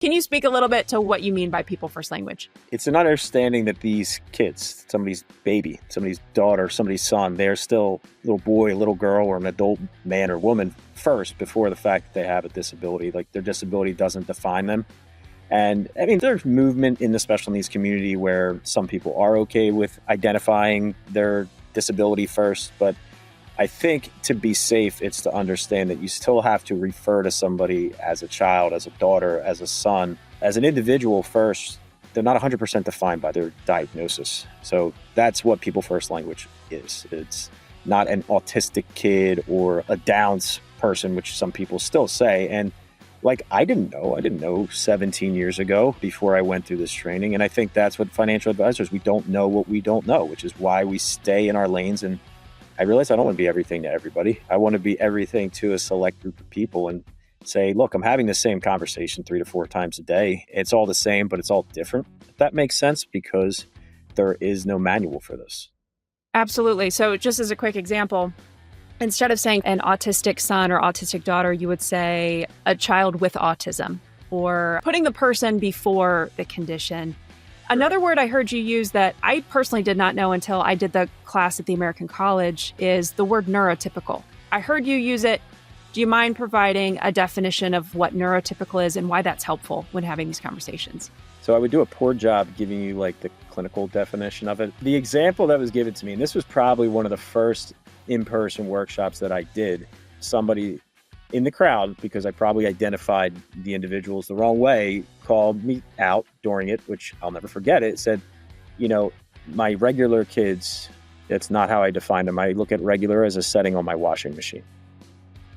Can you speak a little bit to what you mean by people first language? It's an understanding that these kids, somebody's baby, somebody's daughter, somebody's son, they're still a little boy, a little girl, or an adult man or woman first before the fact that they have a disability. Like their disability doesn't define them. And I mean, there's movement in the special needs community where some people are okay with identifying their disability first. But I think to be safe, it's to understand that you still have to refer to somebody as a child, as a daughter, as a son, as an individual first. They're not 100% defined by their diagnosis. So that's what people first language is. It's not an autistic kid or a Downs person, which some people still say. And like, I didn't know 17 years ago before I went through this training. And I think that's what financial advisors, we don't know what we don't know, which is why we stay in our lanes. And I realize I don't want to be everything to everybody. I want to be everything to a select group of people and say, look, I'm having the same conversation 3 to 4 times a day. It's all the same, but it's all different. If that makes sense, because there is no manual for this. Absolutely. So just as a quick example, instead of saying an autistic son or autistic daughter, you would say a child with autism, or putting the person before the condition. Another word I heard you use that I personally did not know until I did the class at the American College is the word neurotypical. I heard you use it. Do you mind providing a definition of what neurotypical is and why that's helpful when having these conversations? So I would do a poor job giving you like the clinical definition of it. The example that was given to me, and this was probably one of the first in-person workshops that I did, somebody in the crowd, because I probably identified the individuals the wrong way, called me out during it, which I'll never forget it, said, you know, my regular kids, it's not how I define them. I look at regular as a setting on my washing machine.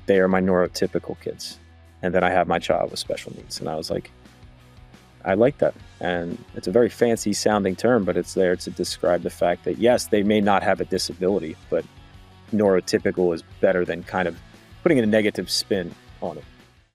They are my neurotypical kids. And then I have my child with special needs. And I was like, I like that. And it's a very fancy sounding term, but it's there to describe the fact that, yes, they may not have a disability, but neurotypical is better than kind of putting a negative spin on it.